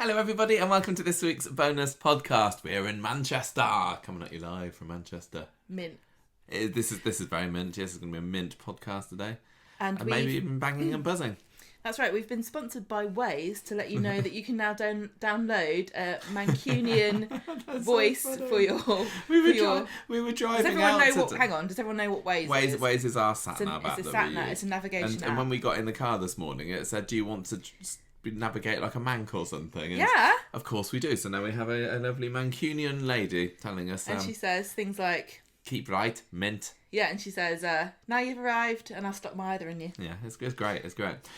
Hello everybody and welcome to this week's bonus podcast. We're in Manchester, coming at you live from Manchester. Mint. This is very mint. Yes, it's going to be a mint podcast today. And maybe even banging and buzzing. That's right, we've been sponsored by Waze to let you know that you can now download a Mancunian voice for your... We were driving out Hang on, does everyone know what Waze is? Waze is our sat-nav app. It's a sat-nav, it's a navigation app. And when we got in the car this morning, it said, do you want to navigate like a mank or something? And yeah. Of course we do. So now we have a lovely Mancunian lady telling us... And she says things like... Keep right, mint. Yeah, and she says, now you've arrived and I'll stop my either in you. Yeah, it's great.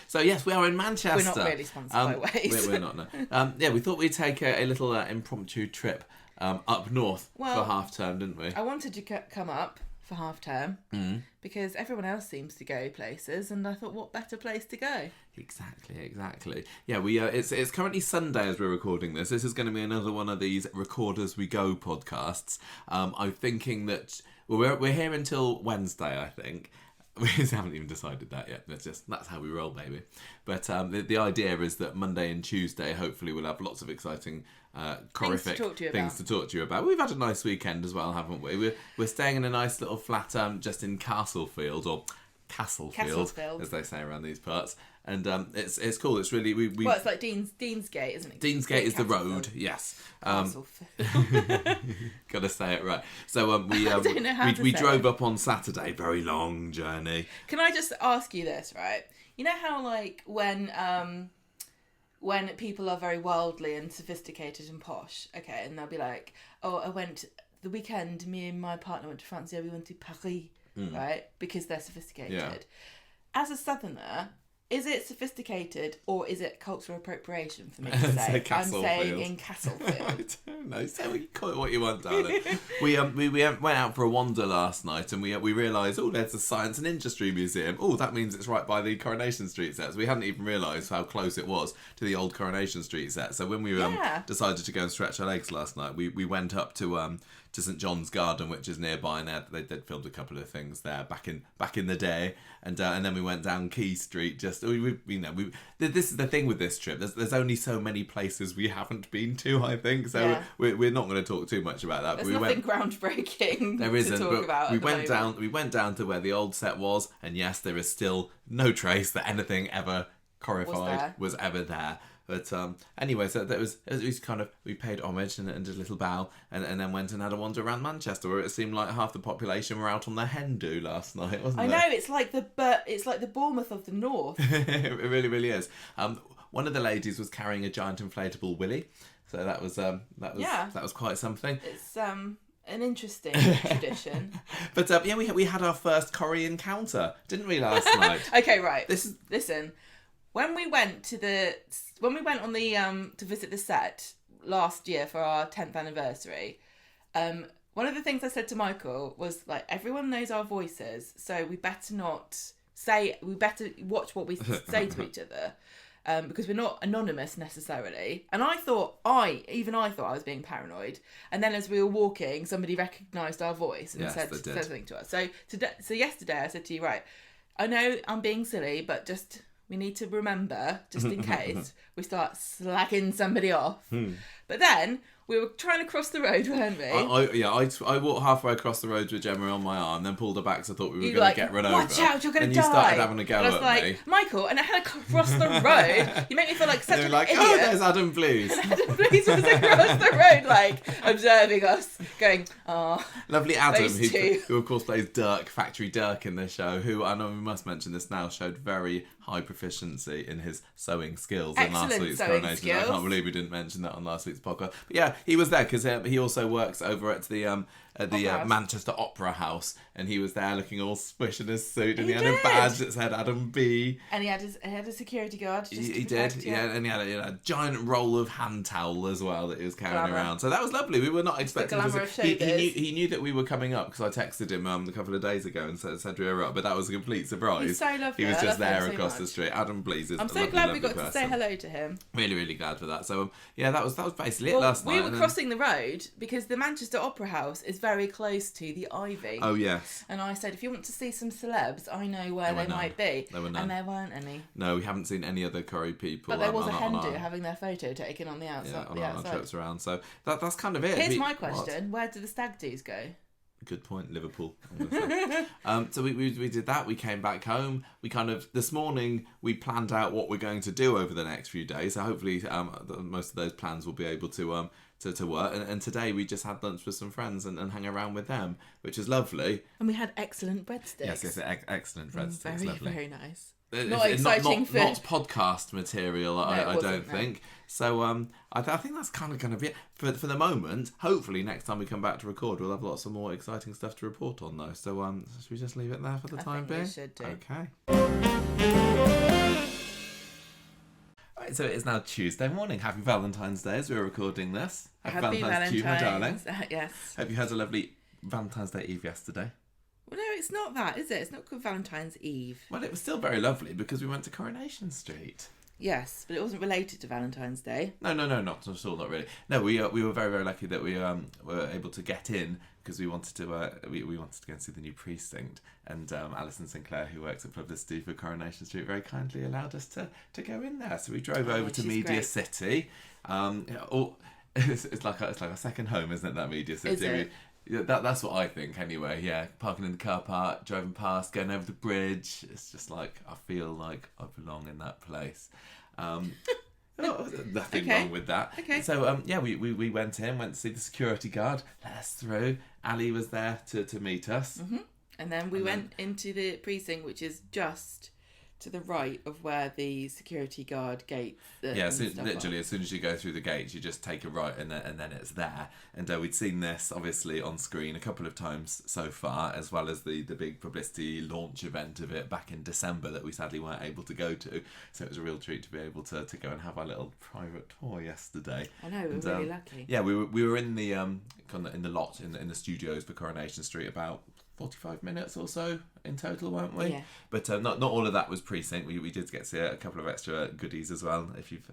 So yes, we are in Manchester. We're not really sponsored by Waze. We're not, no. Yeah, we thought we'd take a little impromptu trip up north for half term, didn't we? I wanted to come up for half term because everyone else seems to go places, and I thought, what better place to go? Exactly. Yeah, we it's currently Sunday as we're recording this. This is going to be another one of these Record As We Go podcasts. I'm thinking that we're here until Wednesday, I think. We haven't even decided that yet. That's how we roll, baby. But the idea is that Monday and Tuesday, hopefully, we'll have lots of exciting, horrific things to talk to you about. We've had a nice weekend as well, haven't we? We're staying in a nice little flat just in Castlefield, or Castlefield, as they say around these parts. And it's cool. It's really well, it's like Deansgate, isn't it? Deansgate is the road. Yes. Got to say it right. So we drove up on Saturday. Very long journey. Can I just ask you this, right? You know how like when people are very worldly and sophisticated and posh, okay, and they'll be like, "Oh, I went the weekend. Me and my partner went to France. Yeah, we went to Paris, right? Because they're sophisticated." Yeah. As a southerner, is it sophisticated or is it cultural appropriation for me to say? I'm saying in Castlefield. I don't know. So you call it what you want, darling. we went out for a wander last night and we realised, there's a Science and Industry Museum. That means it's right by the Coronation Street set. So we hadn't even realised how close it was to the old Coronation Street set. So when we decided to go and stretch our legs last night, we went up to St John's Garden, which is nearby, and they'd filmed a couple of things there back in the day, and then we went down Quay Street. This is the thing with this trip. There's only so many places we haven't been to, I think. So we're not going to talk too much about that. There's nothing groundbreaking. There isn't. To talk about. We went down to where the old set was, and yes, there is still no trace that anything ever Corrified was ever there. But anyway, so it was kind of, we paid homage and did a little bow, and then went and had a wander around Manchester, where it seemed like half the population were out on their hen do last night, wasn't it? I know, it's like the Bournemouth of the North. It really, really is. One of the ladies was carrying a giant inflatable willy, so that was quite something. It's an interesting tradition. But we had our first Corrie encounter, didn't we, last night? Okay, right. Listen. When we went on the to visit the set last year for our 10th anniversary, one of the things I said to Michael was, like, everyone knows our voices, so we better watch what we say to each other, because we're not anonymous necessarily. And I thought I was being paranoid. And then as we were walking, somebody recognised our voice and said something to us. So yesterday I said to you, right, I know I'm being silly, but we need to remember, just in case, we start slacking somebody off. But then, we were trying to cross the road, weren't we? I walked halfway across the road with Gemma on my arm, then pulled her back because I thought we were going to get run over. Watch out, you're going to die. And you started having a go at me. Michael, and I had to cross the road. You make me feel like such an idiot. Oh, there's Adam Blues. And Adam Blues was across the road, like, observing us, going, Lovely Adam, who of course plays Dirk, Factory Dirk in the show, who, I know we must mention this now, showed very high proficiency in his sewing skills in last week's Coronation. Skills. I can't believe we didn't mention that on last week's podcast. But yeah, he was there because he also works over at the Manchester Opera House, and he was there looking all swish in his suit, and he had a badge that said Adam B. And he had a security guard. He did, and he had a giant roll of hand towel as well that he was carrying around. So that was lovely. We were not expecting he knew that we were coming up, because I texted him a couple of days ago and said we were up, but that was a complete surprise. He's so lovely. He was just there across the street. Adam Blees is I'm so glad we got to say hello to him. Really, really glad for that. So that was basically it last night. We were crossing the road because the Manchester Opera House is very close to the Ivy. Oh, yes. And I said, if you want to see some celebs, I know where they might be. There were none. And there weren't any. No, we haven't seen any other Corrie people. But there was a hen do having their photo taken on the outside. On our trips around. So that's kind of it. Here's my question. Where do the stag do's go? Good point, Liverpool. So we did that. We came back home. We kind of, this morning, we planned out what we're going to do over the next few days. So hopefully most of those plans will be able to work. And today we just had lunch with some friends and hang around with them, which is lovely. And we had excellent breadsticks. Yes, excellent breadsticks. Very, lovely. very nice. Not exciting food. Not podcast material, I don't think. So I think that's kind of going to be it for the moment. Hopefully next time we come back to record, we'll have lots of more exciting stuff to report on, though. So should we just leave it there for the time being? We should do. Okay. Right, so it is now Tuesday morning. Happy Valentine's Day as we're recording this. Happy Valentine's to you, my darling. Yes. Hope you had a lovely Valentine's Day Eve yesterday. Well, no, it's not that, is it? It's not called Valentine's Eve. Well, it was still very lovely because we went to Coronation Street. Yes, but it wasn't related to Valentine's Day. No, not at all, not really. No, we were very, very lucky that we were able to get in because we wanted to we wanted to go and see the new precinct, and Alison Sinclair, who works at publicity for Coronation Street, very kindly allowed us to go in there. So we drove over to Media great. City. It's like a second home, isn't it? That Media City. Is it? That's what I think anyway. Yeah, parking in the car park, driving past, going over the bridge. It's just like I feel like I belong in that place. Nothing wrong with that. Okay. So we went to see the security guard, let us through. Ali was there to meet us. Mm-hmm. And then we went into the precinct, which is just to the right of where the security guard gates. Literally, as soon as you go through the gates, you just take a right, and then it's there. And we'd seen this obviously on screen a couple of times so far, as well as the big publicity launch event of it back in December that we sadly weren't able to go to. So it was a real treat to be able to go and have our little private tour yesterday. I know, we were really lucky. Yeah, we were in the lot in the studios for Coronation Street about 45 minutes or so in total, weren't we? Yeah. But not all of that was precinct. We did get to see a couple of extra goodies as well. If you've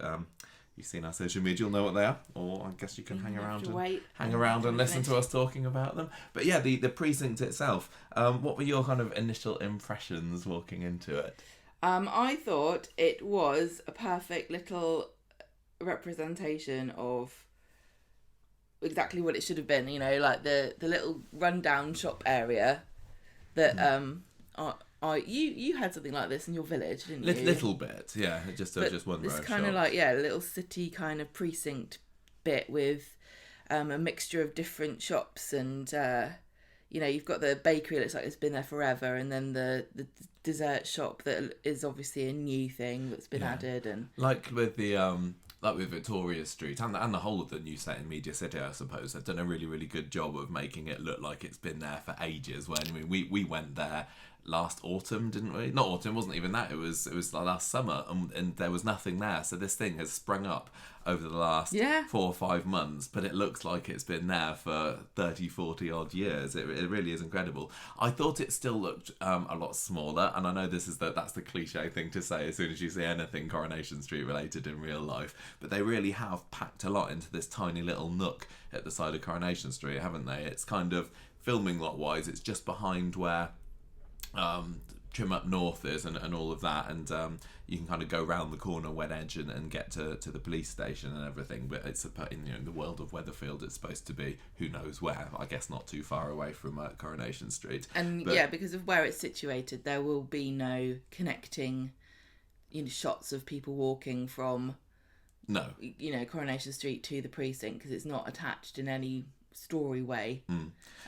seen our social media, you'll know what they are. Or I guess you can hang around and listen to us talking about them. But yeah, the precinct itself. What were your kind of initial impressions walking into it? I thought it was a perfect little representation of exactly what it should have been, like the little rundown shop area that you had something like this in your village, didn't you? Little bit, yeah, just one row. It's kind of like a little city kind of precinct bit with a mixture of different shops, and you've got the bakery, it looks like it's been there forever, and then the dessert shop that is obviously a new thing that's been added, and like with Victoria Street and the whole of the new set in Media City, I suppose they've done a really, really good job of making it look like it's been there for ages. We went there last autumn, didn't we? Not autumn, it wasn't even that. It was last summer, and there was nothing there. So this thing has sprung up over the last 4 or 5 months, but it looks like it's been there for 30, 40 odd years. It really is incredible. I thought it still looked a lot smaller, and I know that's the cliche thing to say as soon as you see anything Coronation Street related in real life, but they really have packed a lot into this tiny little nook at the side of Coronation Street, haven't they? It's kind of, filming lot wise, it's just behind where Trim Up North is and all of that, and you can kind of go round the corner Wet Edge and get to the police station and everything, but it's in the world of Weatherfield, it's supposed to be who knows where. I guess not too far away from Coronation Street, and because of where it's situated, there will be no connecting shots of people walking from Coronation Street to the precinct, because it's not attached in any story way.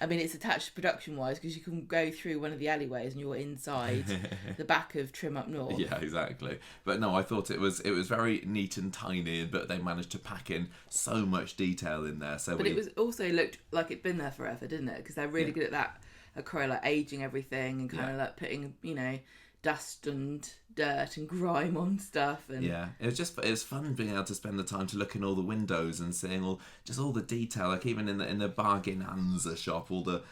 I mean, it's attached production wise because you can go through one of the alleyways and you're inside the back of Trim Up North. Yeah, exactly. But no, I thought it was very neat and tiny, but they managed to pack in so much detail in there. But it was also looked like it'd been there forever, didn't it? Because they're really good at that, at Corrie, like aging everything and kind of like putting dust and dirt and grime on stuff, and it was fun being able to spend the time to look in all the windows and seeing all the detail, like even in the bargain Hansa shop, all the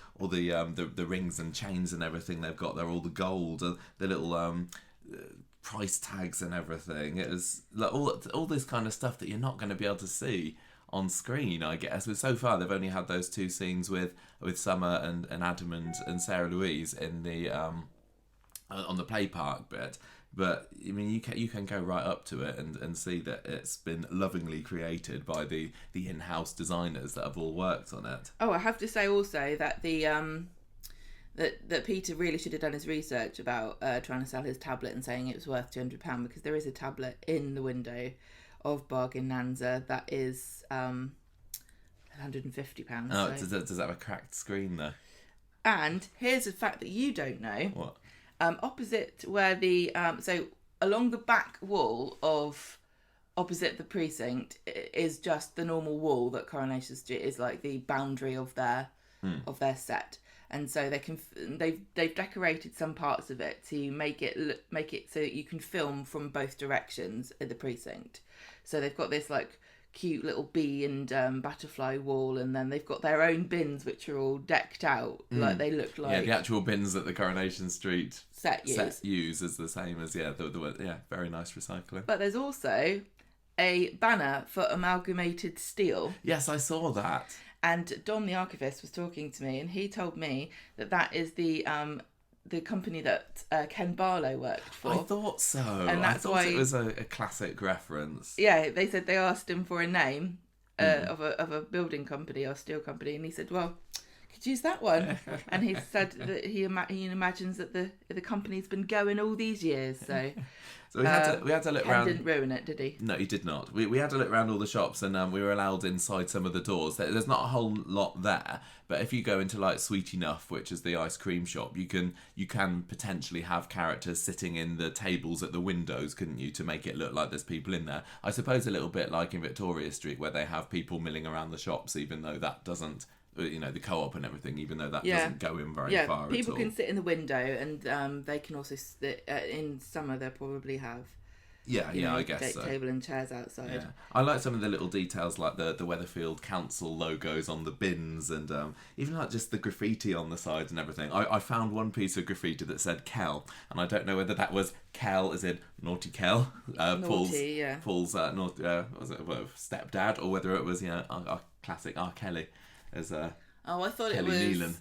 rings and chains and everything they've got there, all the gold and the little price tags and everything. It was like all this kind of stuff that you're not going to be able to see on screen, I guess. But so far they've only had those 2 scenes with Summer and Adam and Sarah Louise in the on the play park bit. But I mean, you can go right up to it and see that it's been lovingly created by the in-house designers that have all worked on it. Oh, I have to say also that the that Peter really should have done his research about trying to sell his tablet and saying it was worth £200, because there is a tablet in the window of Bargain Nanza that is £150. Oh, so. Does that have a cracked screen though? And here's a fact that you don't know. What? Opposite where the so along the back wall of opposite the precinct is just the normal wall that Coronation Street is like the boundary of their set, and so they've decorated some parts of it to make it so that you can film from both directions at the precinct. So they've got this like cute little bee and butterfly wall, and then they've got their own bins which are all decked out like they look like the actual bins that the Coronation Street set use is the same as the very nice recycling. But there's also a banner for Amalgamated Steel. Yes, I saw that. And Dom, the archivist, was talking to me, and he told me that is the company that Ken Barlow worked for. I thought so. And that's why it was a classic reference. Yeah, they said they asked him for a name of a building company or steel company, and he said, "Well, could use that one." And he said that he imagines that the company's been going all these years. So we had to look Ken around. Didn't ruin it, did he? No, he did not. We had to look around all the shops, and we were allowed inside some of the doors. There's not a whole lot there, but if you go into like Sweet Enough, which is the ice cream shop, you can potentially have characters sitting in the tables at the windows, couldn't you, to make it look like there's people in there. I suppose a little bit like in Victoria Street, where they have people milling around the shops, even though that doesn't, the co-op and everything, even though that doesn't go in very far at all. People can sit in the window, and they can also sit in summer. They'll probably have I guess so. Table and chairs outside. Yeah. I like some of the little details, like the Weatherfield Council logos on the bins, and even like just the graffiti on the sides and everything. I found one piece of graffiti that said Kel, and I don't know whether that was Kel as in naughty Kel, Paul's naughty, stepdad, or whether it was our classic R. Kelly as I thought Kelly it was Nealon.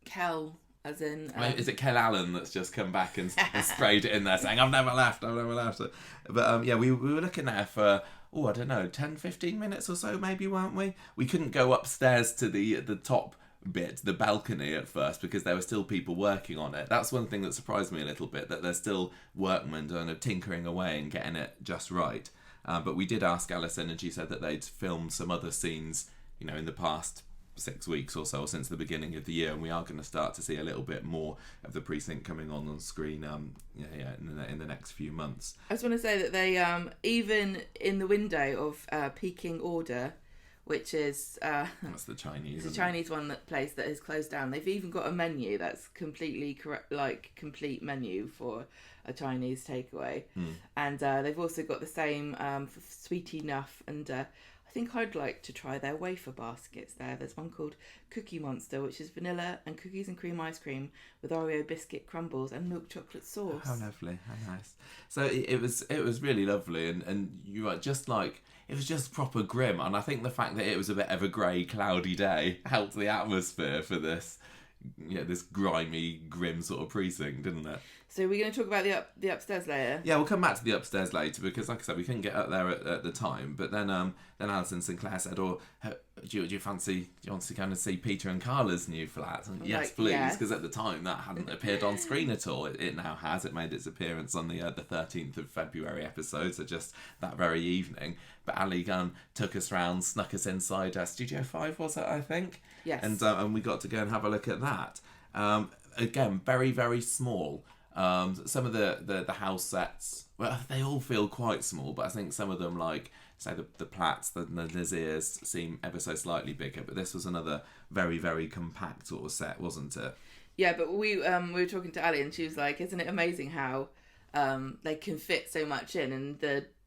Kel. As in, is it Kel Allen that's just come back and sprayed it in there saying, I've never left. But we were looking there for, I don't know, 10, 15 minutes or so maybe, weren't we? We couldn't go upstairs to the top bit, the balcony at first, because there were still people working on it. That's one thing that surprised me a little bit, that there's still workmen tinkering away and getting it just right. But we did ask Alison, and she said that they'd filmed some other scenes, in the past 6 weeks or so since the beginning of the year, and we are going to start to see a little bit more of the precinct coming on screen in the next few months. I just want to say that they even in the window of Peking Order, which is that's the Chinese Chinese place that has closed down, they've even got a menu that's completely correct, like complete menu for a Chinese takeaway. And they've also got the same for Sweet Enough, and I think I'd like to try their wafer baskets there. There's one called Cookie Monster, which is vanilla and cookies and cream ice cream with Oreo biscuit crumbles and milk chocolate sauce. How lovely, how nice. So it was really lovely, and you were just like, it was just proper grim. And I think the fact that it was a bit of a grey, cloudy day helped the atmosphere for this, this grimy, grim sort of precinct, didn't it? So we're going to talk about the upstairs later. Yeah, we'll come back to the upstairs later, because, like I said, we couldn't get up there at the time. But then Alison Sinclair said, "Do you fancy going to see Peter and Carla's new flat?" And yes, please, because at the time that hadn't appeared on screen at all. It now has. It made its appearance on the 13th of February episode, so just that very evening. But Ali Gunn took us round, snuck us inside Studio 5, was it, I think? Yes. And we got to go and have a look at that. Again, very, very small. Some of the house sets, well, they all feel quite small, but I think some of them, like, say, the Platts, the Nazirs, seem ever so slightly bigger. But this was another very, very compact sort of set, wasn't it? Yeah, but we were talking to Ali, and she was like, "Isn't it amazing how they can fit so much in?" And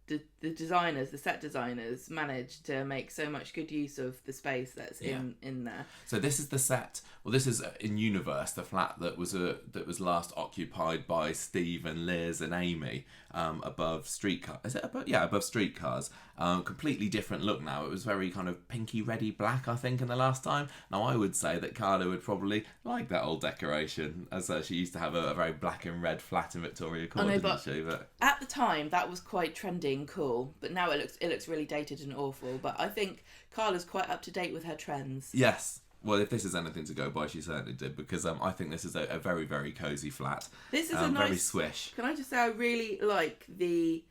the designers, the set designers, managed to make so much good use of the space that's in there. So this is the set. Well, this is in Universe, the flat that was last occupied by Steve and Liz and Amy above Streetcar. Is it above? Yeah, above Streetcars. Completely different look now. It was very kind of pinky reddy black, I think, in the last time. Now I would say that Carla would probably like that old decoration, as she used to have a very black and red flat in Victoria Court, didn't she? But at the time, that was quite trendy and cool. But now it looks really dated and awful. But I think Carla's quite up to date with her trends. Yes. Well, if this is anything to go by, she certainly did, because I think this is a very, very cosy flat. This is a nice... very swish. Can I just say I really like the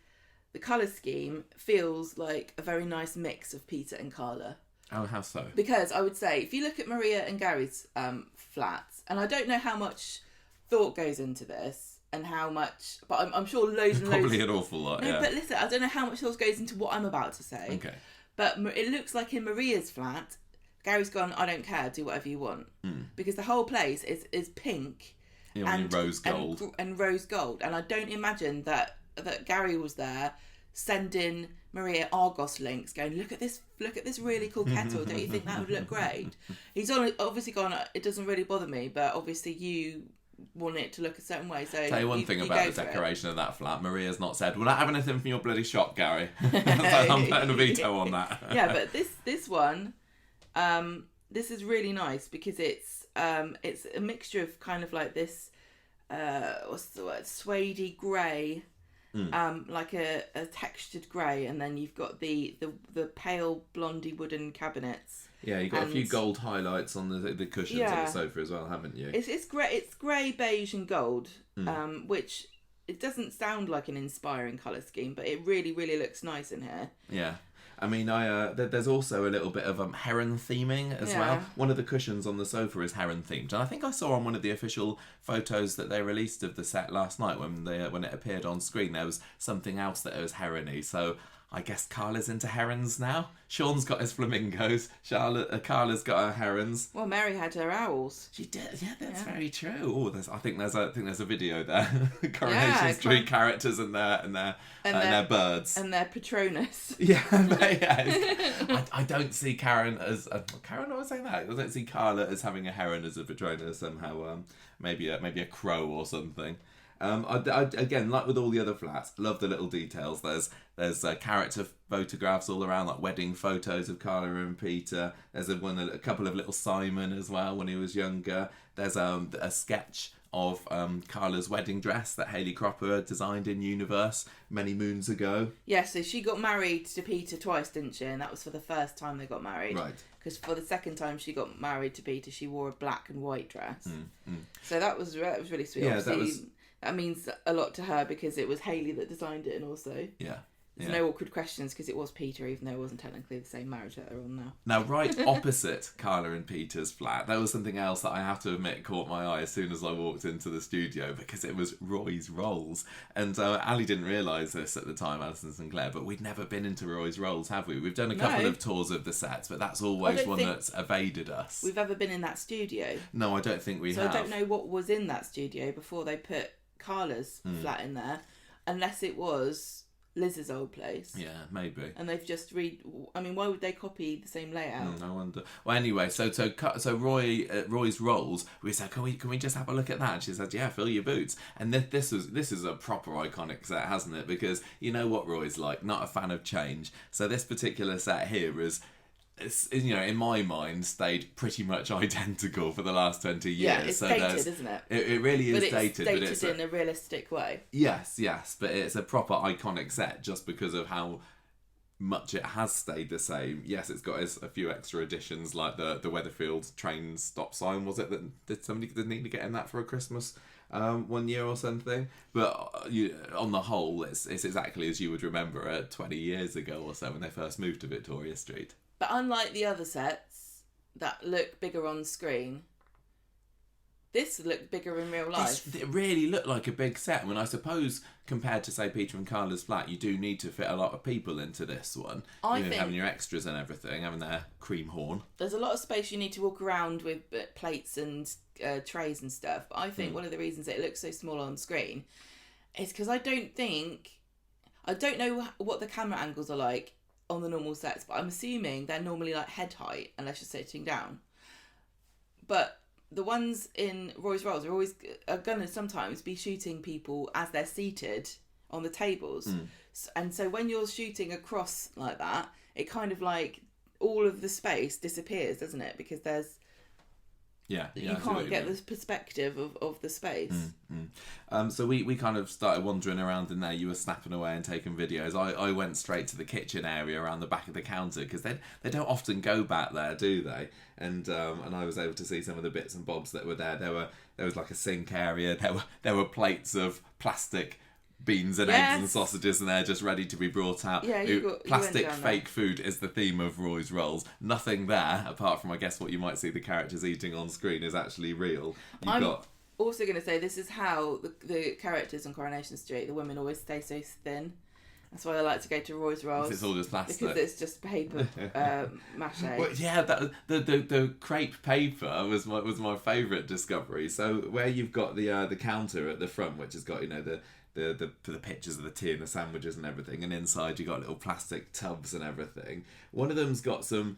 colour scheme. Feels like a very nice mix of Peter and Carla. Oh, how so? Because I would say, if you look at Maria and Gary's flats, and I don't know how much thought goes into this, and how much, but I'm sure loads and loads... Probably an awful lot, No, but listen, I don't know how much thought goes into what I'm about to say. Okay. But it looks like in Maria's flat... Gary's gone, I don't care, do whatever you want. Because the whole place is pink and rose gold. And rose gold. And I don't imagine that Gary was there sending Maria Argos links going, look at this really cool kettle, don't you think that would look great? He's obviously gone, it doesn't really bother me, but obviously you want it to look a certain way. So tell you one thing about the decoration of that flat. Maria's not said, "Will I have anything from your bloody shop, Gary?" So I'm putting a veto on that. Yeah, but this one... this is really nice because it's a mixture of kind of like this what's the word, suede grey, like a textured grey, and then you've got the pale blondie wooden cabinets. Yeah, you've got a few gold highlights on the cushions of the sofa as well, haven't you? It's grey, beige and gold, which it doesn't sound like an inspiring colour scheme, but it really, really looks nice in here. Yeah. I mean, there's also a little bit of heron theming as well. One of the cushions on the sofa is heron themed, and I think I saw on one of the official photos that they released of the set last night when it appeared on screen, there was something else that was herony. So I guess Carla's into herons now. Sean's got his flamingos. Carla's got her herons. Well, Mary had her owls. She did. Yeah, that's very true. Oh, I think there's a video there. Coronation Street characters and their birds and their Patronus. Yeah, I don't see Karen as Karen. I was saying that. I don't see Carla as having a heron as a Patronus somehow. Maybe a crow or something. Again, like with all the other flats, love the little details. There's character photographs all around, like wedding photos of Carla and Peter. There's a couple of little Simon as well when he was younger. There's a sketch of Carla's wedding dress that Hayley Cropper designed in Universe many moons ago. Yeah, so she got married to Peter twice, didn't she? And that was for the first time they got married. Right. Because for the second time she got married to Peter, she wore a black and white dress. So that was really sweet. Yeah, that means a lot to her because it was Hayley that designed it, and also there's no awkward questions because it was Peter, even though it wasn't technically the same marriage that they're on now. Now, right opposite Carla and Peter's flat, there was something else that I have to admit caught my eye as soon as I walked into the studio, because it was Roy's Rolls. And Ali didn't realise this at the time, Alison Sinclair, but we'd never been into Roy's Rolls, have we? We've done a couple of tours of the sets, but that's always one that's evaded us. We've ever been in that studio? No, I don't think we have. So I don't know what was in that studio before they put Carla's flat in there, unless it was Liz's old place. Yeah, maybe. And they've just why would they copy the same layout? I wonder. Well, anyway, so Roy's Rolls, we said, can we just have a look at that? And she said, yeah, fill your boots. And this is a proper iconic set, hasn't it? Because you know what Roy's like, not a fan of change. So this particular set here is, in my mind, stayed pretty much identical for the last 20 years. Yeah, it's dated, isn't it? It really is dated. But it's dated in a realistic way. Yes, but it's a proper iconic set just because of how much it has stayed the same. Yes, it's got a few extra additions, like the Weatherfield train stop sign, was it? Did somebody need to get in that for a Christmas 1 year or something? But on the whole, it's exactly as you would remember it 20 years ago or so when they first moved to Victoria Street. But unlike the other sets that look bigger on screen, this looked bigger in real life. It really looked like a big set. I mean, I suppose compared to, say, Peter and Carla's flat, you do need to fit a lot of people into this one. I think having your extras and everything, having their cream horn. There's a lot of space you need to walk around with plates and trays and stuff. But I think one of the reasons it looks so small on screen is because I I don't know what the camera angles are like on the normal sets, but I'm assuming they're normally like head height unless you're sitting down. But the ones in Rolls are going to sometimes be shooting people as they're seated on the tables. And so when you're shooting across like that, it kind of like all of the space disappears, doesn't it? Because there's you can't get this perspective of the space. So we kind of started wandering around in there. You were snapping away and taking videos. I went straight to the kitchen area around the back of the counter because they don't often go back there, do they? And I was able to see some of the bits and bobs that were there. There was like a sink area. There were plates of plastic beans and eggs and sausages and they're just ready to be brought out. Plastic fake food is the theme of Roy's Rolls. Nothing there, apart from I guess what you might see the characters eating on screen, is actually real. Also going to say this is how the characters on Coronation Street, the women always stay so thin. That's why I like to go to Roy's Rolls. It's all just plastic. Because it's just paper mache. Well, yeah, the crepe paper was my favourite discovery. So where you've got the counter at the front, which has got the pictures of the tea and the sandwiches and everything, and inside you got little plastic tubs and everything. One of them's got some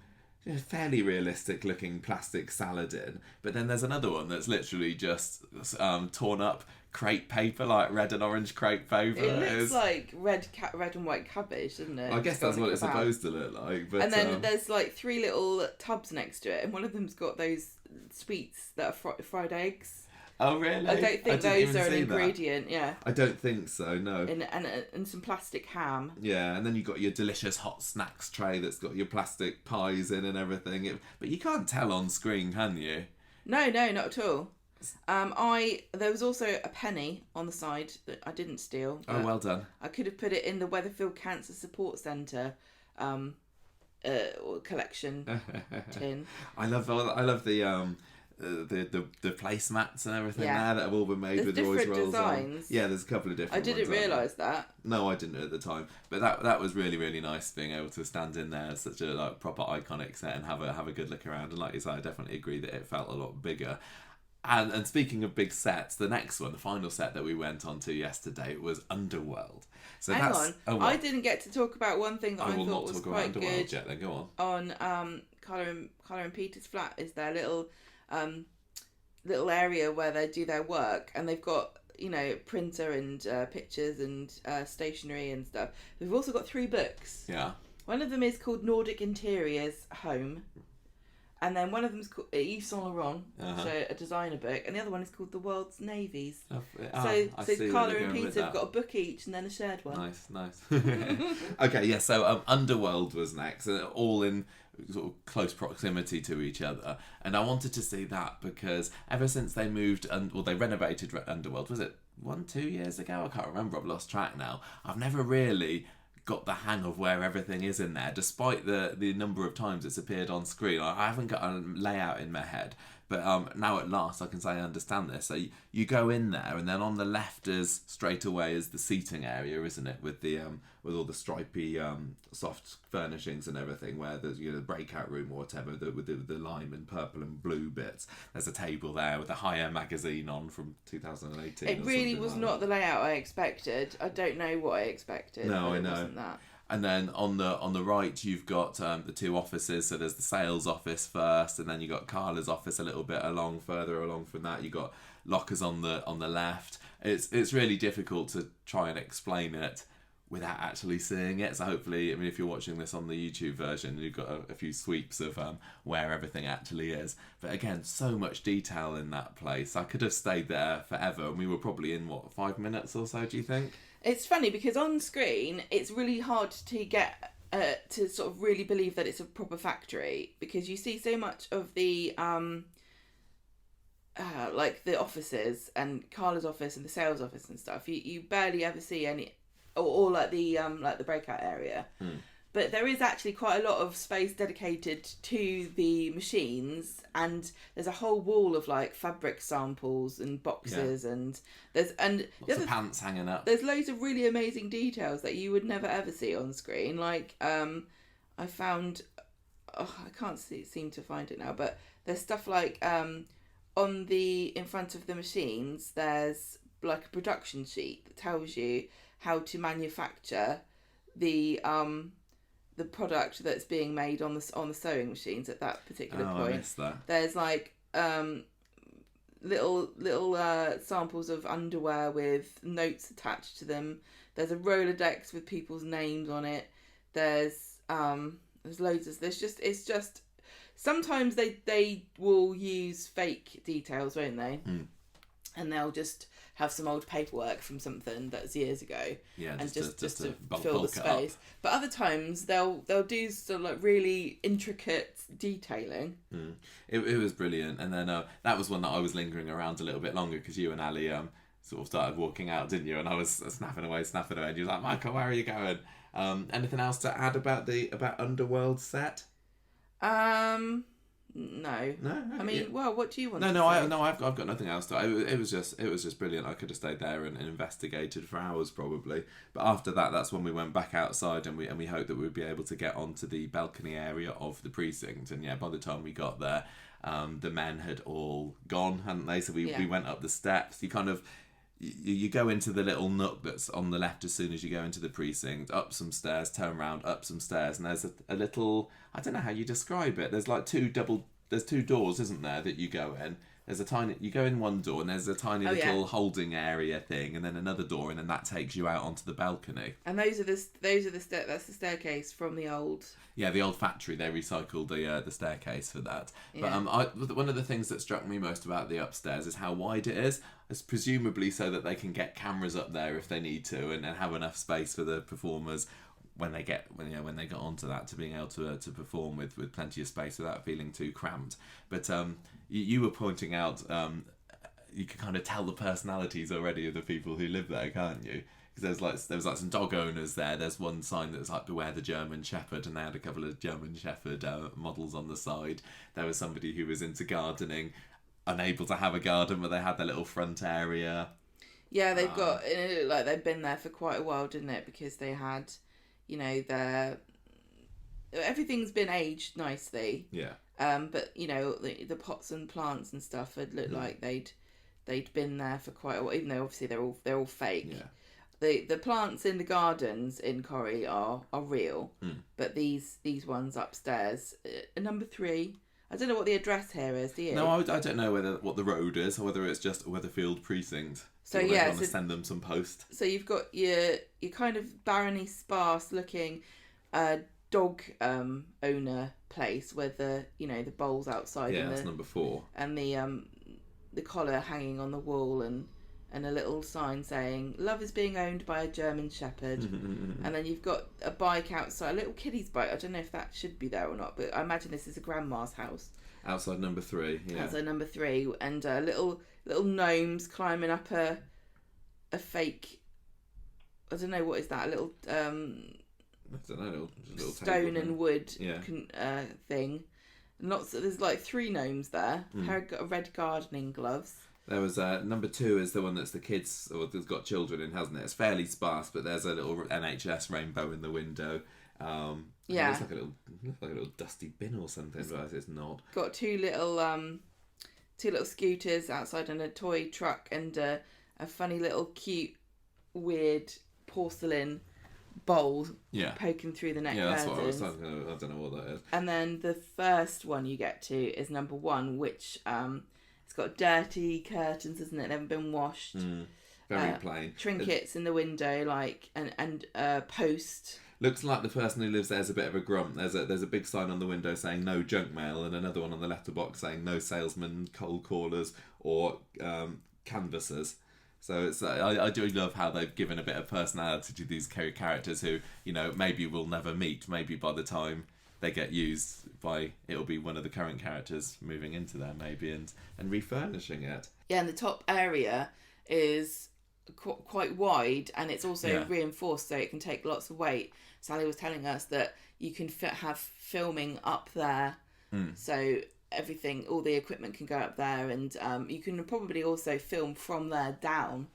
fairly realistic looking plastic salad in, but then there's another one that's literally just torn up crepe paper, like red and orange crepe paper. It looks like red and white cabbage, doesn't it? I guess that's what it's supposed to look like. But, and then there's like 3 little tubs next to it, and one of them's got those sweets that are fried eggs. Oh really? I don't think those are an ingredient. That. Yeah. I don't think so. No. And some plastic ham. Yeah, and then you've got your delicious hot snacks tray that's got your plastic pies in and everything. But you can't tell on screen, can you? No, not at all. There was also a penny on the side that I didn't steal. Oh, well done. I could have put it in the Weatherfield Cancer Support Centre collection tin. I love the placemats and everything there that have all been made with Roy's Rolls designs. On. Yeah, there's a couple of different ones. I didn't realise that. No, I didn't at the time. But that was really, really nice being able to stand in there as such a proper iconic set and have a good look around. And like you say, I definitely agree that it felt a lot bigger. And speaking of big sets, the next one, the final set that we went on to yesterday was Underworld. So Hang on, I didn't get to talk about one thing that I thought was quite good. Yet, then go on. On Carla and Peter's flat is their little area where they do their work, and they've got printer and pictures and stationery and stuff. We've also got 3 books. Yeah. One of them is called Nordic Interiors Home. And then one of them's called Yves Saint Laurent, so a designer book, and the other one is called The World's Navies. So Carla and Peter have got a book each and then a shared one. Nice. Okay, yeah, so Underworld was next, all in sort of close proximity to each other, and I wanted to see that because ever since they moved, they renovated Underworld, was it 1-2 years ago? I can't remember, I've lost track now. I've never really got the hang of where everything is in there, despite the number of times it's appeared on screen. I haven't got a layout in my head, but now at last I can say I understand this. So you go in there, and then on the left is straight away is the seating area, isn't it, with the with all the stripy soft furnishings and everything, where there's the breakout room or whatever, with the lime and purple and blue bits. There's a table there with a Higher magazine on from 2018. It really was not the layout I expected. I don't know what I expected. No, I know. It wasn't that. And then on the right, you've got the 2 offices. So there's the sales office first, and then you got Carla's office a little bit further along from that. You got lockers on the left. It's really difficult to try and explain it without actually seeing it. So hopefully, if you're watching this on the YouTube version, you've got a few sweeps of where everything actually is. But again, so much detail in that place. I could have stayed there forever, and we were probably in 5 minutes or so. Do you think? It's funny because on screen it's really hard to get to sort of really believe that it's a proper factory, because you see so much of the like the offices and Carla's office and the sales office and stuff. You barely ever see any, or like the breakout area. But there is actually quite a lot of space dedicated to the machines, and there's a whole wall of like fabric samples and boxes, and there's lots of pants hanging up. There's loads of really amazing details that you would never ever see on screen. Like I found, I can't seem to find it now, but there's stuff like in front of the machines there's like a production sheet that tells you how to manufacture the product that's being made on the sewing machines at that particular point. I missed that. There's like little samples of underwear with notes attached to them. There's a Rolodex with people's names on it. There's loads of it's just sometimes they will use fake details, won't they? And they'll just have some old paperwork from something that's years ago, and just to fill the space. But other times they'll do sort of like really intricate detailing. It was brilliant, and then that was one that I was lingering around a little bit longer because you and Ali sort of started walking out, didn't you? And I was snapping away, and you were like, Michael, where are you going? Anything else to add about Underworld set? No. Okay, I mean, well, what do you want? I've got nothing else to. It was just brilliant. I could have stayed there and investigated for hours probably. But after that, that's when we went back outside and we hoped that we'd be able to get onto the balcony area of the precinct. And by the time we got there, the men had all gone, hadn't they? So we went up the steps. You kind of. You go into the little nook that's on the left as soon as you go into the precinct, up some stairs, turn around, up some stairs, and there's a little, I don't know how you describe it, there's like two doors, isn't there, that you go in. You go in one door and there's a tiny little holding area thing, and then another door, and then that takes you out onto the balcony. And that's the staircase from the old. Yeah, the old factory. They recycled the staircase for that. Yeah. But one of the things that struck me most about the upstairs is how wide it is. It's presumably so that they can get cameras up there if they need to, and have enough space for the performers when they get onto that, to being able to perform with plenty of space without feeling too cramped. But you were pointing out you can kind of tell the personalities already of the people who live there, can't you? Because there was some dog owners there. There's one sign that's like "Beware the German Shepherd," and they had a couple of German Shepherd models on the side. There was somebody who was into gardening, unable to have a garden, but they had their little front area. Yeah, they've got, it looked like they've been there for quite a while, didn't it? Because they had, everything's been aged nicely. Yeah. But the pots and plants and stuff had looked like they'd been there for quite a while, even though obviously they're all fake. Yeah. The plants in the gardens in Corrie are real, but these ones upstairs, number 3. I don't know what the address here is, do you? No, I don't know what the road is, or whether it's just Weatherfield Precinct. So yeah, want to send them some post. So you've got your kind of barony, sparse looking dog owner place where the bowls outside. Yeah, that's number 4. And the collar hanging on the wall and a little sign saying "Love is being owned by a German Shepherd." And then you've got a bike outside, a little kiddie's bike. I don't know if that should be there or not, but I imagine this is a grandma's house. Outside number 3, yeah. Outside number 3, and little gnomes climbing up a fake. I don't know, what is that? A little I don't know, little stone and wood yeah. Thing. There's like 3 gnomes there. Pair of red gardening gloves. There was number 2 is the one that's the kids, or that's got children in, hasn't it? It's fairly sparse, but there's a little NHS rainbow in the window. Yeah, it looks like a little dusty bin or something, but it's not. Got 2 little scooters outside, and a toy truck, and a funny little cute weird porcelain bowl poking through the neck curtains. Yeah, that's what I was talking about. I don't know what that is. And then the first one you get to is number 1, which it's got dirty curtains, isn't it? They haven't been washed. Very plain. Trinkets in the window, and post. Looks like the person who lives there is a bit of a grump. There's a big sign on the window saying "No junk mail," and another one on the letterbox saying "No salesmen, cold callers, or canvassers." So it's I do love how they've given a bit of personality to these characters who maybe we'll never meet. Maybe by the time they get used it'll be one of the current characters moving into there maybe and refurnishing it. Yeah, and the top area is quite wide, and it's also reinforced so it can take lots of weight. Sally was telling us that you can have filming up there, so everything, all the equipment can go up there, and you can probably also film from there down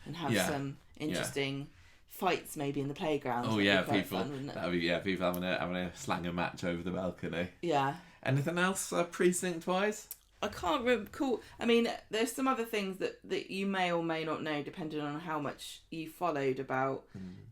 and have some interesting fights maybe in the playground. Oh yeah, people having a slanger match over the balcony. Yeah. Anything else precinct wise? I can't recall. I mean, there's some other things that you may or may not know, depending on how much you followed about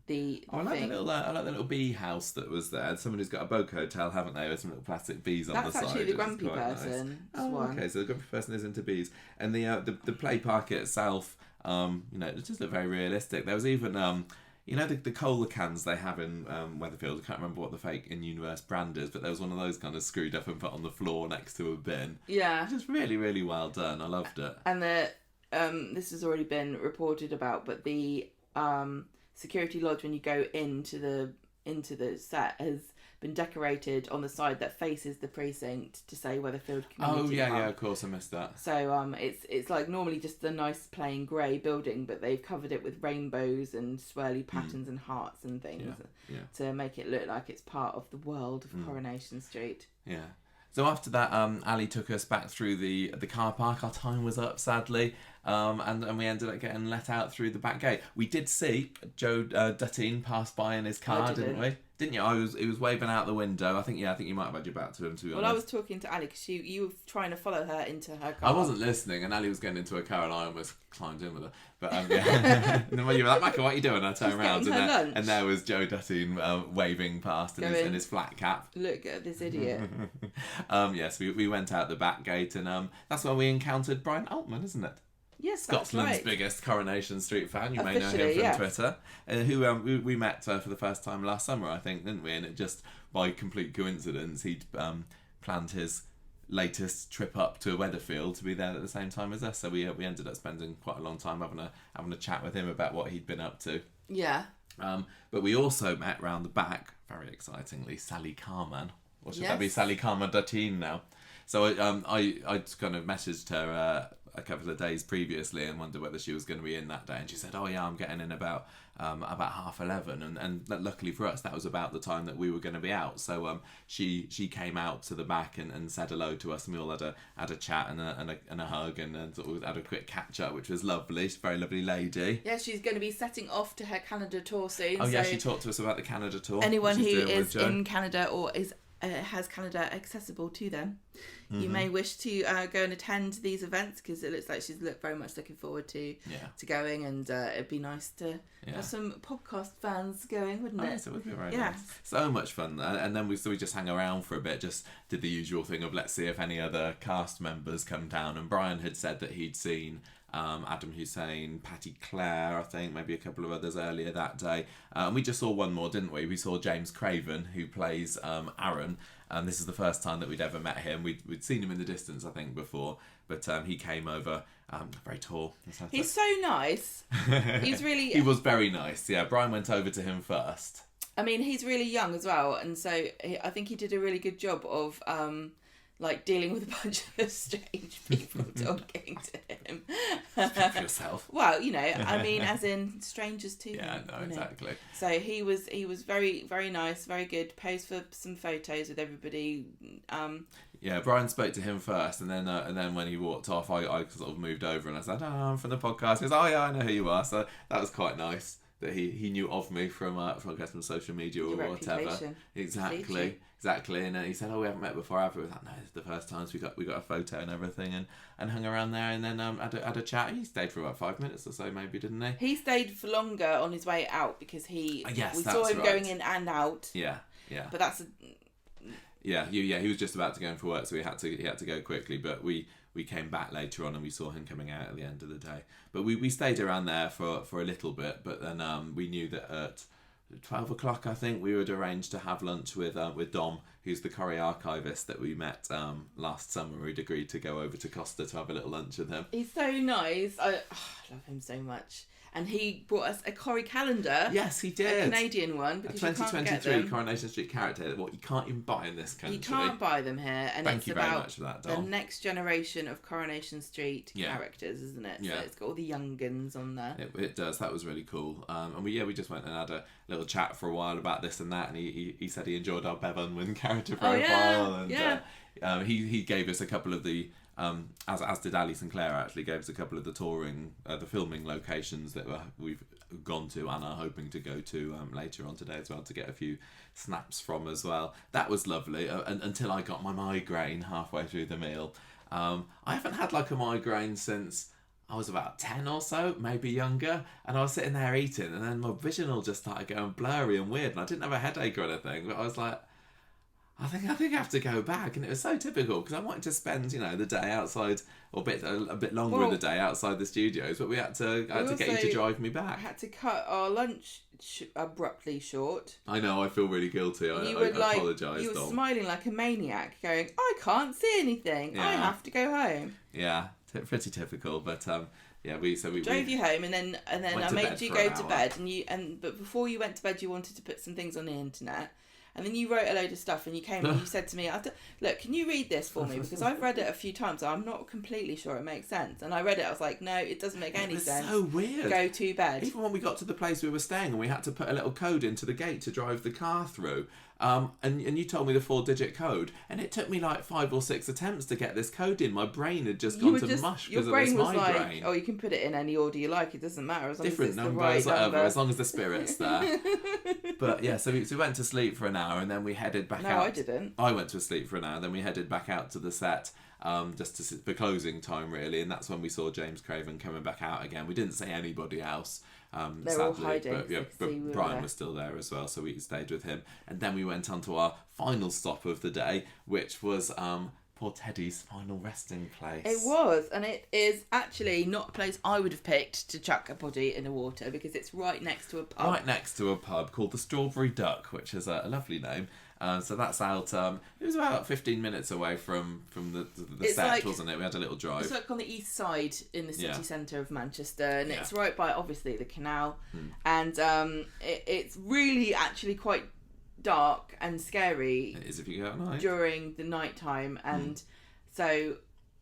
the I like thing. the little bee house that was there. Somebody's got a boat hotel, haven't they, with some little plastic bees on the side. That's actually the grumpy person. Nice. Oh, okay. So the grumpy person is into bees, and the play park itself, it just looked very realistic. There was even the cola cans they have in Weatherfield. I can't remember what the fake in-universe brand is, but there was one of those kind of screwed up and put on the floor next to a bin. Yeah. Just really, really well done. I loved it. And this has already been reported about, but the security lodge when you go into the set has been decorated on the side that faces the precinct to say Weatherfield Community Park. Yeah, of course I missed that. So it's like normally just a nice plain grey building, but they've covered it with rainbows and swirly patterns and hearts and things to make it look like it's part of the world of Coronation Street. Yeah. So after that, Ali took us back through the car park. Our time was up, sadly, and we ended up getting let out through the back gate. We did see Joe Duttine pass by in his car, didn't we? Didn't you? He was waving out the window. I think you might have had your back to him, to be honest. Well, I was talking to Ali because you were trying to follow her into her car. I wasn't listening, and Ali was getting into her car, and I almost climbed in with her. But and then when you were like, Maka, what are you doing? I turned around, and there was Joe Duttine waving past in his flat cap. Look at this idiot. Yes, we went out the back gate, and that's when we encountered Brian Altman, isn't it? Yes, Scotland's that's right. biggest Coronation Street fan. You may know him from Twitter. Who we met for the first time last summer, I think, didn't we? And it just, by complete coincidence, he'd planned his latest trip up to Weatherfield to be there at the same time as us. So we ended up spending quite a long time having a chat with him about what he'd been up to. Yeah. But we also met round the back, very excitingly, Sally Carman. Or should that be Sally Carman Duttine now? So I kind of messaged her a couple of days previously and wondered whether she was going to be in that day, and she said, "Oh yeah, I'm getting in about 11:30," and luckily for us, that was about the time that we were going to be out. So she came out to the back and said hello to us, and we all had a chat and a hug and sort of had a quick catch up, which was lovely. She's a very lovely lady. Yeah, she's going to be setting off to her Canada tour soon. Oh yeah, she talked to us about the Canada tour. Anyone who is in Canada or has Canada accessible to them, you may wish to go and attend these events, because it looks like she's very much looking forward to going, and it'd be nice to have some podcast fans going, wouldn't it? Yes, it would be very nice. So much fun. And then we just hang around for a bit, just did the usual thing of let's see if any other cast members come down, and Brian had said that he'd seen Adam Hussein, Patty Clare, I think, maybe a couple of others earlier that day. And we just saw one more, didn't we? We saw James Craven, who plays Aaron. This is the first time that we'd ever met him. We'd seen him in the distance, I think, before. But he came over, very tall. He's so nice. He's really... He was very nice, yeah. Brian went over to him first. I mean, he's really young as well. And so I think he did a really good job of... dealing with a bunch of strange people talking to him. Speak for yourself. Well, I mean, as in strangers too. Yeah, no, exactly. So he was very, very nice, very good. Posed for some photos with everybody. Yeah, Brian spoke to him first, and then when he walked off, I sort of moved over and I said, "Oh, I'm from the podcast." He goes, "Oh yeah, I know who you are." So that was quite nice that he knew of me from social media or whatever. Exactly. And then he said, "Oh, we haven't met before, have we?" I was like, "No, it's the first time." So we got a photo and everything, and hung around there, and then had a chat. He stayed for about 5 minutes or so, maybe, didn't he? He stayed for longer on his way out because we saw him right. going in and out. Yeah. But that's he was just about to go in for work, so he had to go quickly. But we came back later on and we saw him coming out at the end of the day. But we stayed around there for a little bit. But then we knew that at 12 o'clock, I think, we would arrange to have lunch with Dom, who's the Corrie archivist that we met last summer. We'd agreed to go over to Costa to have a little lunch with him. He's so nice. I love him so much. And he brought us a Corrie calendar. Yes, he did. A Canadian one. A 2023 Coronation Street character. What you can't even buy in this country. You can't buy them here. And Thank you very much for that, Dom. The next generation of Coronation Street characters, isn't it? Yeah. So it's got all the young guns on there. It does. That was really cool. And we just went and had a little chat for a while about this and that. And he said he enjoyed our Bev Unwin character profile. He gave us a couple of the... as did Ali Sinclair, actually gave us a couple of the filming locations that we've gone to and are hoping to go to later on today as well, to get a few snaps from as well. That was lovely until I got my migraine halfway through the meal. I haven't had like a migraine since I was about 10 or so, maybe younger, and I was sitting there eating, and then my vision all just started going blurry and weird, and I didn't have a headache or anything, but I was like, I think I have to go back. And it was so typical, because I wanted to spend, the day outside, or a bit longer in the day outside the studios, but I had to get you to drive me back. I had to cut our lunch abruptly short. I know, I feel really guilty. I apologise. You were smiling like a maniac, going, I can't see anything. Yeah. I have to go home. Yeah, pretty typical, but we drove you home, and then I made you go to bed, but before you went to bed, you wanted to put some things on the internet. And then you wrote a load of stuff, and you came and you said to me, look, can you read this for me? Because I've read it a few times, so I'm not completely sure it makes sense. And I read it, I was like, no, it doesn't make any sense. It's so weird. Go to bed. Even when we got to the place we were staying, and we had to put a little code into the gate to drive the car through, and you told me the 4-digit code, and it took me like 5 or 6 attempts to get this code in. My brain had just gone to mush because of this migraine. Like, oh, you can put it in any order you like, it doesn't matter, as long different as it's numbers, the right whatever, number. as long as the spirit's there. But yeah, so we went to sleep for an hour, and then we headed back out. No, I didn't. I went to sleep for an hour, then we headed back out to the set, for closing time really, and that's when we saw James Craven coming back out again. We didn't see anybody else, They're sadly, all hiding, but Brian was still there as well, so we stayed with him. And then we went on to our final stop of the day, which was poor Teddy's final resting place. It was, and it is actually not a place I would have picked to chuck a body in the water, because it's right next to a pub. Right next to a pub called the Strawberry Duck, which is a lovely name. So that's out. It was about 15 minutes away from the set, like, wasn't it? We had a little drive. It's like on the east side in the city centre of Manchester, and it's right by obviously the canal, and it's really actually quite dark and scary. It is if you go at night during the night time, and so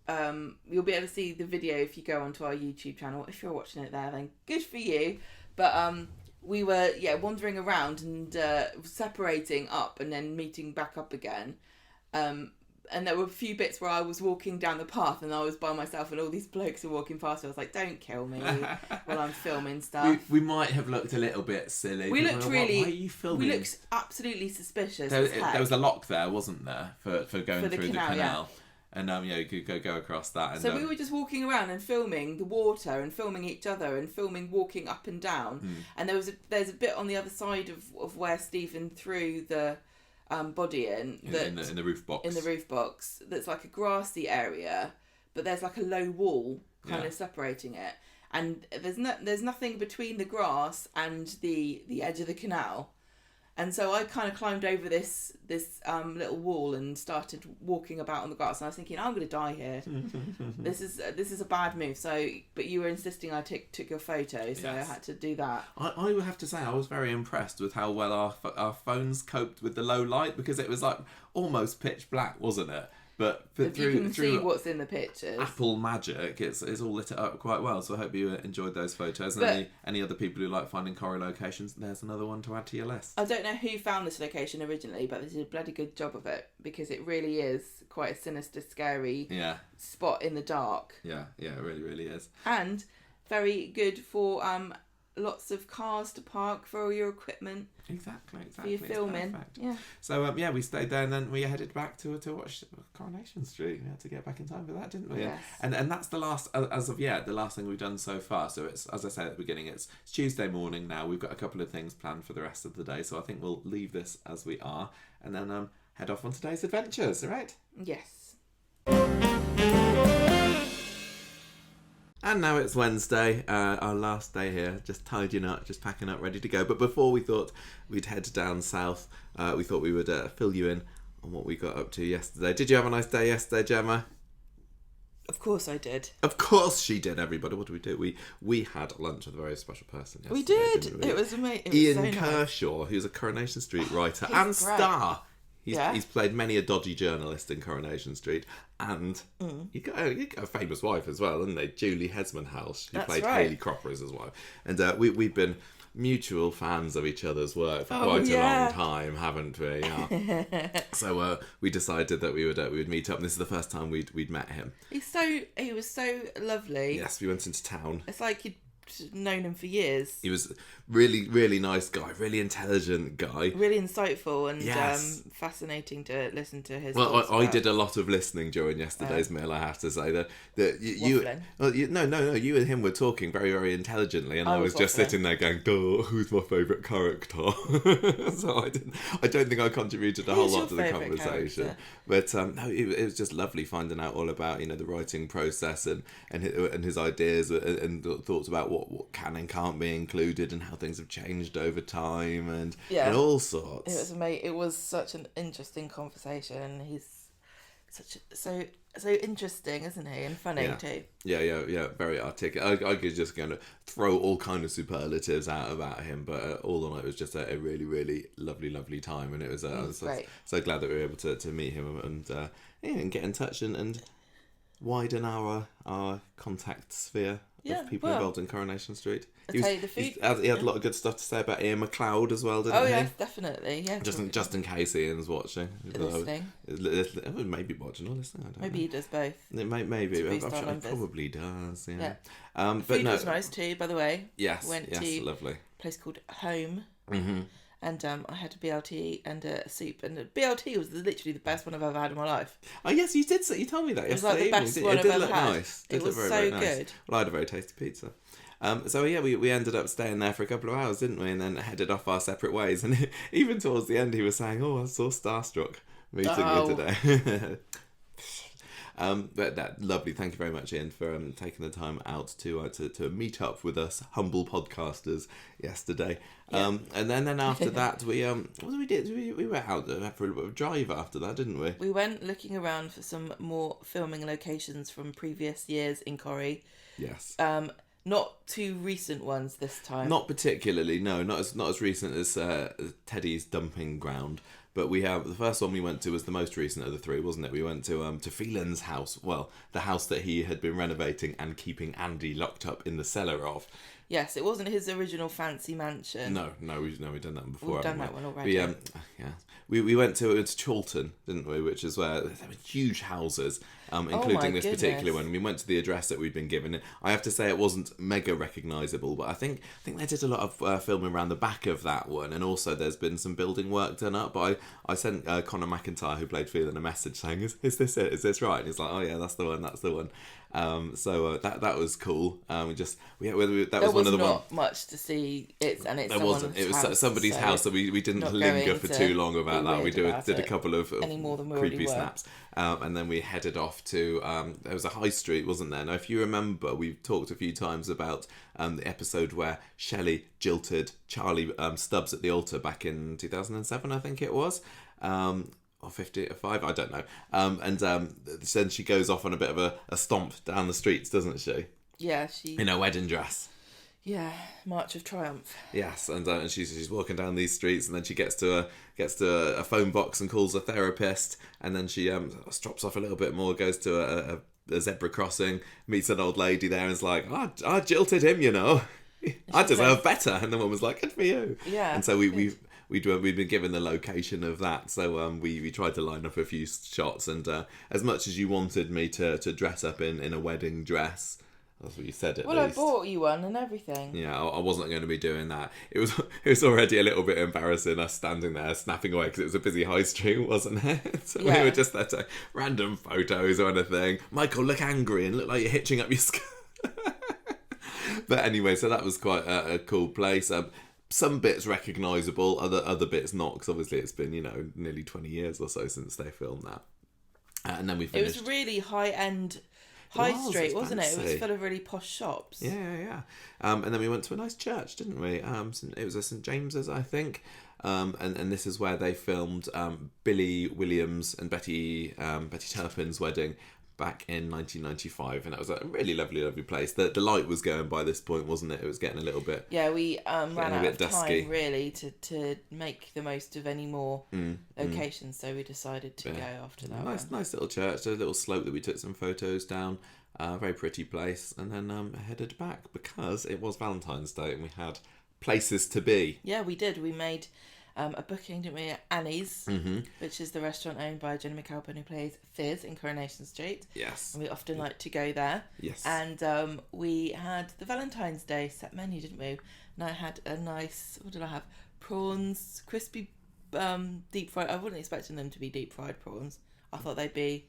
you'll be able to see the video if you go onto our YouTube channel. If you're watching it there, then good for you. But we were wandering around and separating up and then meeting back up again, and there were a few bits where I was walking down the path and I was by myself, and all these blokes were walking past. I was like, don't kill me while I'm filming stuff. We might have looked a little bit silly. We looked really... Why are you filming? We looked absolutely suspicious. There was a lock there, wasn't there, for going through the canal. Yeah. And you could go across that. And, so we were just walking around and filming the water and filming each other and filming walking up and down. And there's a bit on the other side of where Stephen threw the body in the roof box. In the roof box, that's like a grassy area, but there's like a low wall kind of separating it, and there's nothing between the grass and the edge of the canal. And so I kind of climbed over this little wall and started walking about on the grass. And I was thinking, I'm going to die here. This is a bad move. So, but you were insisting I took your photo, so yes. I had to do that. I would have to say I was very impressed with how well our phones coped with the low light, because it was like almost pitch black, wasn't it? But you can see what's in the pictures. Apple magic, it's all lit it up quite well. So I hope you enjoyed those photos. And any other people who like finding Corrie locations, there's another one to add to your list. I don't know who found this location originally, but they did a bloody good job of it, because it really is quite a sinister, scary spot in the dark. Yeah, it really, really is. And very good for lots of cars to park for all your equipment. Exactly. For your filming. Yeah. So we stayed there, and then we headed back to watch Coronation Street. We had to get back in time for that, didn't we? Yes. And that's the last, as of yet, the last thing we've done so far. So it's, as I said at the beginning, it's Tuesday morning now. We've got a couple of things planned for the rest of the day, so I think we'll leave this as we are, and then head off on today's adventures. All right? Yes. And now it's Wednesday, our last day here, just tidying up, just packing up, ready to go. But before we thought we'd head down south, we thought we would fill you in on what we got up to yesterday. Did you have a nice day yesterday, Gemma? Of course I did. Of course she did, everybody. What did we do? We had lunch with a very special person yesterday. We did. Didn't we? It was amazing. Ian Kershaw, who's a Coronation Street writer and star. He's played many a dodgy journalist in Coronation Street, and you got a famous wife as well, isn't they? Julie Hesmanhouse, who played Hayley Cropper as his wife. And we've been mutual fans of each other's work for quite a long time, haven't we? Yeah. So we decided that we would meet up, and this is the first time we'd met him. He was so lovely. Yes, we went into town. It's like you'd known him for years. He was really, really nice guy, really intelligent guy. Really insightful and fascinating to listen to his thoughts. I did a lot of listening during yesterday's meal, I have to say. That you and him were talking very, very intelligently, and I was just sitting there going, "Duh, who's my favourite character?" So I don't think I contributed a whole lot to the conversation. Character? But no, it was just lovely finding out all about the writing process and his ideas and thoughts about what can and can't be included and how things have changed over time and all sorts. It was amazing. It was such an interesting conversation. He's so interesting, isn't he? And funny too. Yeah. Very articulate. I could just kind of throw all kind of superlatives out about him, but all in all, it was just a really, really lovely time, and it was. I was so glad that we were able to meet him and get in touch and widen our contact sphere of people involved in Coronation Street. He had a lot of good stuff to say about Ian McLeod as well, didn't he? Oh, yes, definitely. Yeah, just in case Ian's watching. Listening. Maybe watching or listening, I don't know. Maybe he does both. Maybe. I'm sure he probably does, yeah. The food was nice too, by the way. Yes, lovely. A place called Home. Mm-hmm. And I had a BLT and a soup, and the BLT was literally the best one I've ever had in my life. Oh yes, you did. You told me that yesterday. It was like the best one I've ever had. Nice. It was so good. Well, I had a very tasty pizza. So we ended up staying there for a couple of hours, didn't we? And then headed off our separate ways. And even towards the end, he was saying, "Oh, I was so starstruck meeting you today." But that lovely. Thank you very much, Ian, for taking the time out to meet up with us humble podcasters yesterday. Yeah. And then after that, we what did we do? We went out for a little bit of drive after that, didn't we? We went looking around for some more filming locations from previous years in Corrie. Yes. Not too recent ones this time. Not particularly, no. Not as recent as Teddy's dumping ground. But the first one we went to was the most recent of the three, wasn't it? We went to Phelan's house. Well, the house that he had been renovating and keeping Andy locked up in the cellar of. Yes, it wasn't his original fancy mansion. No, we've done that before. We've done that one already. We went to Chorlton, didn't we? Which is where there were huge houses, including this particular one. We went to the address that we'd been given. I have to say it wasn't mega recognisable, but I think they did a lot of filming around the back of that one, and also there's been some building work done up. But I sent Connor McIntyre, who played Phelan, a message saying, "Is this it? Is this right?" And he's like, "Oh yeah, that's the one. That's the one." So that was cool. That was one of the not much to see. There wasn't. It was somebody's house, so we didn't linger for too long about that. We did a couple of creepy snaps, and then we headed off to. There was a high street, wasn't there? Now, if you remember, we've talked a few times about the episode where Shelley jilted Charlie Stubbs at the altar back in 2007, I think it was. Or 55, I don't know. And then she goes off on a bit of a stomp down the streets, doesn't she? Yeah, she... In her wedding dress. Yeah, March of Triumph. Yes, and she's walking down these streets, and then she gets to a phone box and calls a therapist, and then she drops off a little bit more, goes to a zebra crossing, meets an old lady there, and is like, I jilted him, you know. I deserve better. And the woman was like, good for you. Yeah. And so we'd been given the location of that, so we tried to line up a few shots, and as much as you wanted me to dress up in a wedding dress, that's what you said at least. Well, I bought you one and everything. Yeah, I wasn't going to be doing that. It was already a little bit embarrassing, us standing there snapping away, because it was a busy high street, wasn't it? So we were just there to random photos or anything. Michael, look angry and look like you're hitching up your skirt. But anyway, so that was quite a cool place. Some bits recognisable, other bits not, because obviously it's been, nearly 20 years or so since they filmed that. And then we finished. It was really high-end high street, wasn't it? It was full of really posh shops. Yeah. And then we went to a nice church, didn't we? It was a St James's, I think. And this is where they filmed Billy Williams and Betty Turpin's wedding back in 1995, and that was a really lovely place. The light was going by this point, wasn't it? It was getting a little bit... Yeah, we ran out of time, really, to make the most of any more locations, so we decided to go after that one. Nice little church, a little slope that we took some photos down, very pretty place, and then headed back, because it was Valentine's Day, and we had places to be. Yeah, we did. We made a booking, didn't we, at Annie's, which is the restaurant owned by Jenny McAlpin, who plays Fizz in Coronation Street. Yes. And we often like to go there. Yes. And we had the Valentine's Day set menu, didn't we? And I had a nice, what did I have? Prawns, crispy, deep fried. I wasn't expecting them to be deep fried prawns. I thought they'd be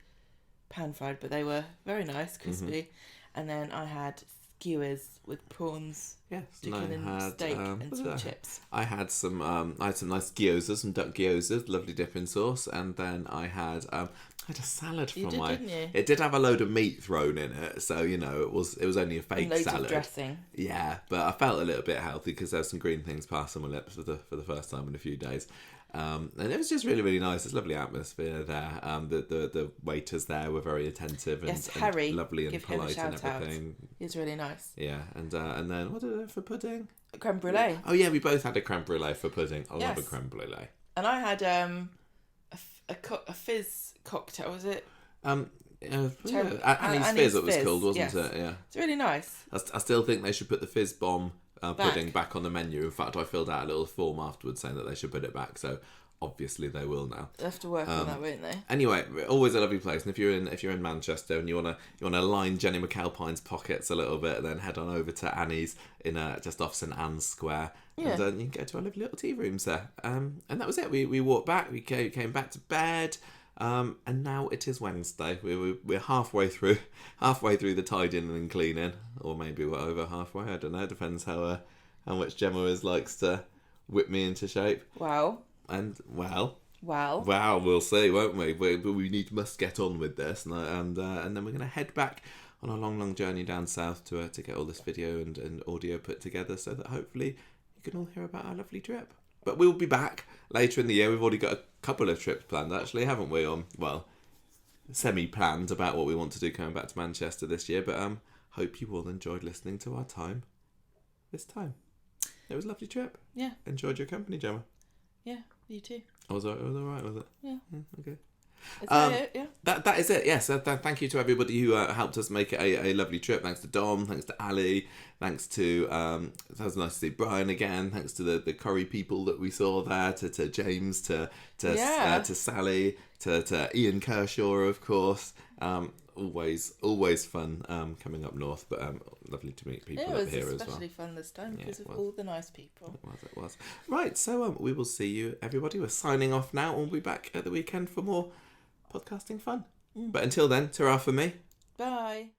pan fried, but they were very nice, crispy. And then I had skewers with prawns, chicken and steak and some chips. I had some nice gyozas, some duck gyozas, lovely dipping sauce, and then I had a salad didn't you? It did have a load of meat thrown in it, so it was only a fake loads salad. Of dressing. Yeah, but I felt a little bit healthy because there were some green things passing my lips for the first time in a few days. And it was just really, really nice. It's a lovely atmosphere there. The waiters there were very attentive and, Harry, and lovely and polite and everything. He's really nice. Yeah, and then what did I have for pudding? Creme brulee. Oh yeah, we both had a creme brulee for pudding. I love a creme brulee. And I had a fizz cocktail. Was it? Annie's Fizz it was called, wasn't it? Yeah. It's really nice. I still think they should put the Fizz bomb pudding back on the menu. In fact, I filled out a little form afterwards saying that they should put it back. So obviously they will now. They'll have to work on that, won't they? Anyway, always a lovely place. And if you're in Manchester and you wanna line Jenny McAlpine's pockets a little bit, then head on over to Annie's in just off St Anne's Square. Yeah. And you can go to our lovely little tea rooms there. And that was it. We walked back. We came back to bed. And now it is Wednesday. We're halfway through the tidying and cleaning, or maybe we're over halfway. I don't know. Depends how much Gemma likes to whip me into shape. Wow. And we'll see, won't we? We must get on with this, and then we're going to head back on a long journey down south to get all this video and audio put together, so that hopefully you can all hear about our lovely trip. But we'll be back later in the year. We've already got a couple of trips planned, actually, haven't we? Semi-planned about what we want to do coming back to Manchester this year. But hope you all enjoyed listening to our time this time. It was a lovely trip. Yeah. Enjoyed your company, Gemma. Yeah, you too. It was all right, was it? Yeah. Okay. Is that it? Yeah. That is it. Yes. Thank you to everybody who helped us make it a lovely trip. Thanks to Dom. Thanks to Ali. Thanks to that was nice to see Brian again. Thanks to the Corrie people that we saw there. To James. To Sally. To Ian Kershaw, of course. Always fun coming up north, but lovely to meet people up here as well. It was especially fun this time because of all the nice people. It was. Right, so we will see you, everybody. We're signing off now. We'll be back at the weekend for more podcasting fun. But until then, ta-ra for me. Bye.